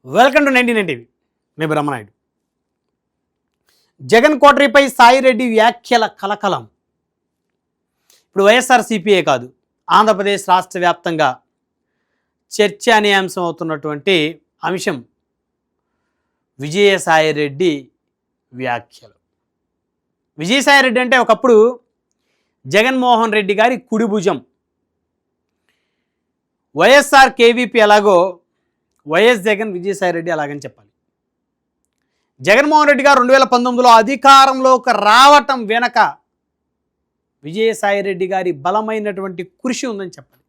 Welcome to 99 TV. నేను బ్రహ్మనాయుడు. జగన్ కోటరీపై సాయిరెడ్డి వ్యాఖ్యల కలకలం. ఇప్పుడు వైఎస్ఆర్సీపీఏ కాదు, ఆంధ్రప్రదేశ్ రాష్ట్ర వ్యాప్తంగా చర్చానీయాంశం అవుతున్నటువంటి అంశం విజయసాయిరెడ్డి వ్యాఖ్యలు. విజయసాయిరెడ్డి అంటే ఒకప్పుడు జగన్మోహన్ రెడ్డి గారి కుడి భుజం. వైఎస్ఆర్ కేవీపీ ఎలాగో వైఎస్ జగన్ విజయసాయిరెడ్డి అలాగని చెప్పాలి. జగన్మోహన్ రెడ్డి గారు 2019లో అధికారంలోకి రావటం వెనక విజయసాయిరెడ్డి గారి బలమైనటువంటి కృషి ఉందని చెప్పాలి.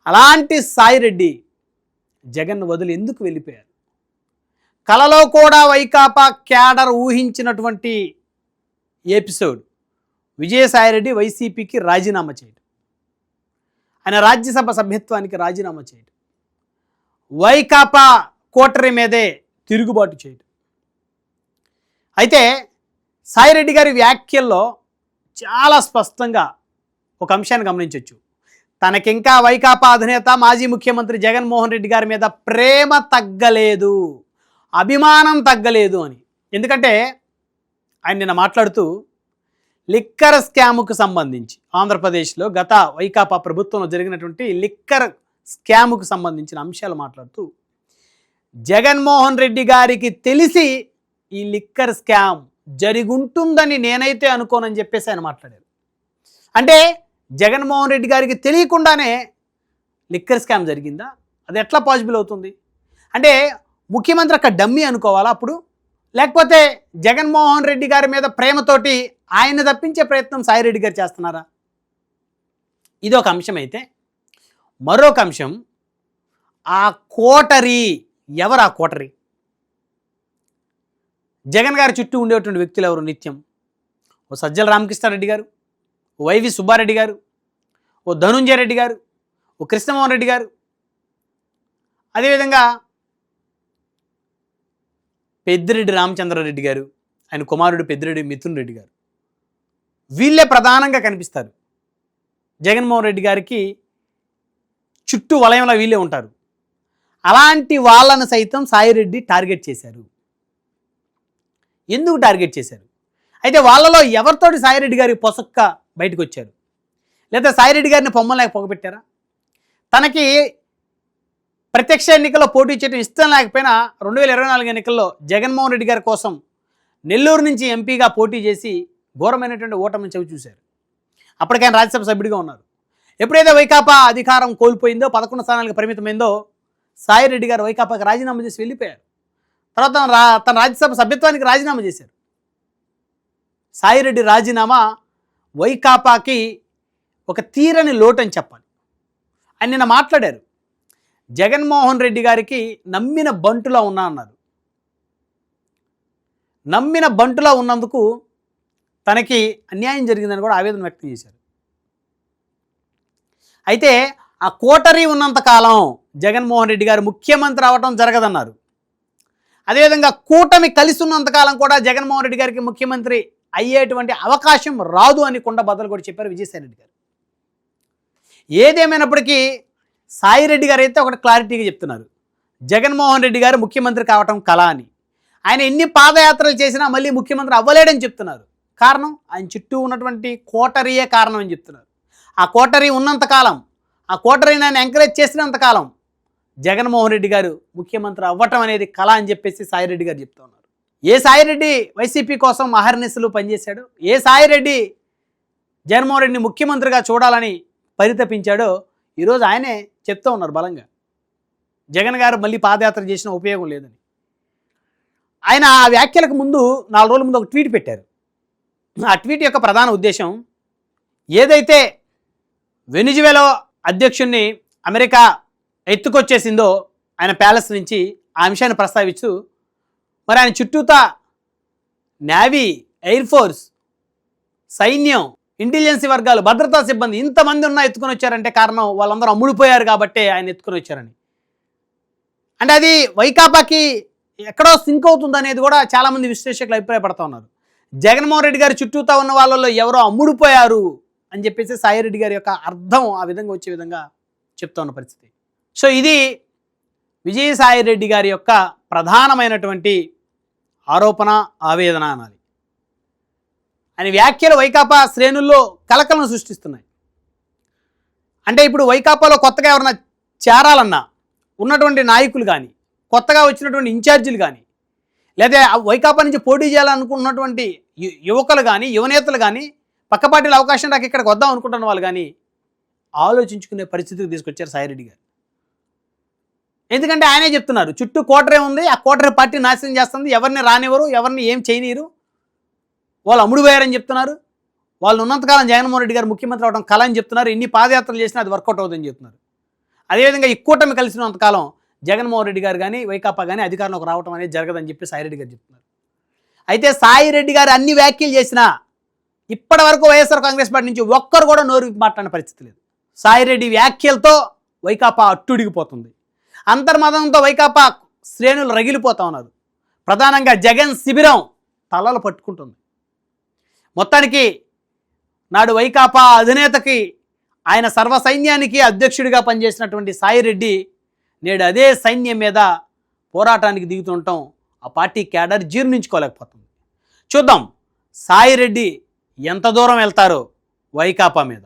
అలాంటి సాయిరెడ్డి జగన్ వదిలి ఎందుకు వెళ్ళిపోయారు? కలలో కూడా వైకాపా క్యాడర్ ఊహించినటువంటి ఎపిసోడ్ విజయసాయిరెడ్డి వైసీపీకి రాజీనామా చేయడం, ఆయన రాజ్యసభ సభ్యత్వానికి రాజీనామా చేయడం, వైకాపా కోటరీ మీదే తిరుగుబాటు చేయడం. అయితే సాయిరెడ్డి గారి వ్యాఖ్యల్లో చాలా స్పష్టంగా ఒక అంశాన్ని గమనించవచ్చు. తనకింకా వైకాపా అధినేత మాజీ ముఖ్యమంత్రి జగన్మోహన్ రెడ్డి గారి మీద ప్రేమ తగ్గలేదు, అభిమానం తగ్గలేదు అని. ఎందుకంటే ఆయన నిన్న మాట్లాడుతూ లిక్కర్ స్కామ్కు సంబంధించి ఆంధ్రప్రదేశ్లో గత వైకాపా ప్రభుత్వంలో జరిగినటువంటి లిక్కర్ స్కామ్కు సంబంధించిన అంశాలు మాట్లాడుతూ జగన్మోహన్ రెడ్డి గారికి తెలిసి ఈ లిక్కర్ స్కామ్ జరిగుంటుందని నేనైతే అనుకోనని చెప్పేసి ఆయన మాట్లాడారు. అంటే జగన్మోహన్ రెడ్డి గారికి తెలియకుండానే లిక్కర్ స్కామ్ జరిగిందా? అది ఎట్లా పాసిబుల్ అవుతుంది? అంటే ముఖ్యమంత్రి అక్కడ డమ్మీ అనుకోవాలా అప్పుడు? లేకపోతే జగన్మోహన్ రెడ్డి గారి మీద ప్రేమతోటి ఆయన తప్పించే ప్రయత్నం సాయిరెడ్డి గారు చేస్తున్నారా? ఇది ఒక అంశం. అయితే మరొక అంశం, ఆ కోటరీ ఎవరు? ఆ కోటరీ జగన్ గారి చుట్టూ ఉండేటువంటి వ్యక్తులు ఎవరు? నిత్యం ఓ సజ్జల రామకృష్ణారెడ్డి గారు, ఓ వైవి సుబ్బారెడ్డి గారు, ఓ ధనుంజయ రెడ్డి గారు, ఓ కృష్ణమోహన్ రెడ్డి గారు, అదేవిధంగా పెద్దిరెడ్డి రామచంద్రారెడ్డి గారు, ఆయన కుమారుడు పెద్దిరెడ్డి మిథున్ రెడ్డి గారు. వీళ్ళే ప్రధానంగా కనిపిస్తారు. జగన్మోహన్ రెడ్డి గారికి చుట్టూ వలయంలో వీళ్ళే ఉంటారు. అలాంటి వాళ్ళను సైతం సాయిరెడ్డి టార్గెట్ చేశారు. ఎందుకు టార్గెట్ చేశారు? అయితే వాళ్ళలో ఎవరితోటి సాయిరెడ్డి గారికి పొసక్క బయటకు వచ్చారు? లేదా సాయిరెడ్డి గారిని పొమ్మలేక పొగపెట్టారా? తనకి ప్రత్యక్ష ఎన్నికల్లో పోటీ చేయడం ఇష్టం లేకపోయినా 2024 ఎన్నికల్లో జగన్మోహన్ రెడ్డి గారి కోసం నెల్లూరు నుంచి ఎంపీగా పోటీ చేసి ఘోరమైనటువంటి ఓటమిని చవి చూశారు. అప్పటికైనా రాజ్యసభ సభ్యుడిగా ఉన్నారు. ఎప్పుడైతే వైకాపా అధికారం కోల్పోయిందో, 11 స్థానాలకు పరిమితమైందో, సాయిరెడ్డి గారు వైకాపాకి రాజీనామా చేసి వెళ్ళిపోయారు. తర్వాత తన రాజ్యసభ సభ్యత్వానికి రాజీనామా చేశారు. సాయిరెడ్డి రాజీనామా వైకాపాకి ఒక తీరని లోటు అని చెప్పాలి. ఆయన నిన్న మాట్లాడారు. జగన్మోహన్ రెడ్డి గారికి నమ్మిన బంటులా ఉన్నా అన్నారు. నమ్మిన బంటులా ఉన్నందుకు తనకి అన్యాయం జరిగిందని కూడా ఆవేదన వ్యక్తం చేశారు. అయితే ఆ కోటరీ ఉన్నంతకాలం జగన్మోహన్ రెడ్డి గారు ముఖ్యమంత్రి అవ్వటం జరగదన్నారు. అదేవిధంగా కూటమి కలిసి ఉన్నంతకాలం కూడా జగన్మోహన్ రెడ్డి గారికి ముఖ్యమంత్రి అయ్యేటువంటి అవకాశం రాదు అని కొండ బద్దలు కూడా చెప్పారు విజయసాయిరెడ్డి గారు. ఏదేమైనప్పటికీ సాయిరెడ్డి గారు అయితే ఒకటి క్లారిటీగా చెప్తున్నారు, జగన్మోహన్ రెడ్డి గారు ముఖ్యమంత్రి కావటం కళ అని. ఆయన ఎన్ని పాదయాత్రలు చేసినా మళ్ళీ ముఖ్యమంత్రి అవ్వలేడని చెప్తున్నారు. కారణం ఆయన చుట్టూ ఉన్నటువంటి కోటరీయే కారణం అని చెప్తున్నారు. ఆ కోటరీ ఉన్నంతకాలం, ఆ కోటరీని ఆయన ఎంకరేజ్ చేసినంతకాలం జగన్మోహన్ రెడ్డి గారు ముఖ్యమంత్రి అవ్వటం అనేది కళ అని చెప్పేసి సాయిరెడ్డి గారు చెప్తూ ఉన్నారు. ఏ సాయిరెడ్డి వైసీపీ కోసం అహర్నిశలు పనిచేశాడు, ఏ సాయిరెడ్డి జగన్మోహన్ రెడ్డిని ముఖ్యమంత్రిగా చూడాలని పరితపించాడో ఈరోజు ఆయనే చెప్తూ ఉన్నారు బలంగా. జగన్ గారు మళ్ళీ పాదయాత్ర చేసిన ఉపయోగం లేదని. ఆయన ఆ వ్యాఖ్యలకు ముందు 4 రోజుల ముందు ఒక ట్వీట్ పెట్టారు. ఆ ట్వీట్ యొక్క ప్రధాన ఉద్దేశం, ఏదైతే వెనిజువేలా అధ్యక్షుడిని అమెరికా ఎత్తుకొచ్చేసిందో ఆయన ప్యాలెస్ నుంచి, ఆ అంశాన్ని ప్రస్తావిస్తూ మరి ఆయన చుట్టూతా నేవీ, ఎయిర్ ఫోర్స్, సైన్యం, ఇంటెలిజెన్సీ వర్గాలు, భద్రతా సిబ్బంది ఇంతమంది ఉన్నా ఎత్తుకొని వచ్చారంటే కారణం వాళ్ళందరూ అమ్ముడిపోయారు కాబట్టే ఆయన ఎత్తుకొని వచ్చారని. అంటే అది వైకాపాకి ఎక్కడో సింక్ అవుతుంది అనేది కూడా చాలామంది విశ్లేషకులు అభిప్రాయపడుతూ ఉన్నారు. జగన్మోహన్ రెడ్డి గారి చుట్టూతా ఉన్న వాళ్ళలో ఎవరో అమ్ముడిపోయారు అని చెప్పేసి సాయిరెడ్డి గారి యొక్క అర్థం ఆ విధంగా వచ్చే విధంగా చెప్తా ఉన్న పరిస్థితి. సో ఇది విజయసాయిరెడ్డి గారి యొక్క ప్రధానమైనటువంటి ఆరోపణ, ఆవేదన అనాలి. ఆయన వ్యాఖ్యలు వైకాపా శ్రేణుల్లో కలకలను సృష్టిస్తున్నాయి. అంటే ఇప్పుడు వైకాపాలో కొత్తగా ఎవరన్నా చేరాలన్నా ఉన్నటువంటి నాయకులు కానీ, కొత్తగా వచ్చినటువంటి ఇన్ఛార్జీలు కానీ, లేదా వైకాపా నుంచి పోటీ చేయాలనుకున్నటువంటి యువకులు కానీ, యువనేతలు కానీ, పక్క పార్టీల అవకాశం నాకు ఇక్కడికి వద్దాం అనుకుంటున్న వాళ్ళు కానీ ఆలోచించుకునే పరిస్థితికి తీసుకొచ్చారు సాయిరెడ్డి గారు. ఎందుకంటే ఆయనే చెప్తున్నారు, చుట్టూ కోటరే ఉంది, ఆ కోటరే పార్టీ నాశనం చేస్తుంది, ఎవరిని రానివ్వరు, ఎవరిని ఏం చేయనీరు, వాళ్ళు అమ్ముడు పోయారని చెప్తున్నారు. వాళ్ళు ఉన్నంతకాలం జగన్మోహన్ రెడ్డి గారు ముఖ్యమంత్రి అవడం కళ అని చెప్తున్నారు. ఎన్ని పాదయాత్రలు చేసినా అది వర్కౌట్ అవుతుందని చెప్తున్నారు. అదేవిధంగా ఈ కూటమి కలిసినంతకాలం జగన్మోహన్ రెడ్డి గారు కానీ, వైకాపా కానీ అధికారంలోకి రావడం అనేది జరగదని చెప్పి సాయిరెడ్డి గారు చెప్తున్నారు. అయితే సాయిరెడ్డి గారు అన్ని వ్యాఖ్యలు చేసినా ఇప్పటి వరకు వైఎస్ఆర్ కాంగ్రెస్ పార్టీ నుంచి ఒక్కరు కూడా నోరు మాట్లాడిన పరిస్థితి లేదు. సాయిరెడ్డి వ్యాఖ్యలతో వైకాపా అట్టుడిగిపోతుంది. అంతర్మతంతో వైకాపా శ్రేణులు రగిలిపోతా ఉన్నారు. ప్రధానంగా జగన్ శిబిరం తలలు పట్టుకుంటుంది. మొత్తానికి నాడు వైకాపా అధినేతకి, ఆయన సర్వసైన్యానికి అధ్యక్షుడిగా పనిచేసినటువంటి సాయిరెడ్డి నేడు అదే సైన్యం మీద పోరాటానికి దిగుతుండటం ఆ పార్టీ క్యాడర్ జీర్ణించుకోలేకపోతుంది. చూద్దాం సాయిరెడ్డి ఎంత దూరం వెళ్తారో వైకాపా మీద.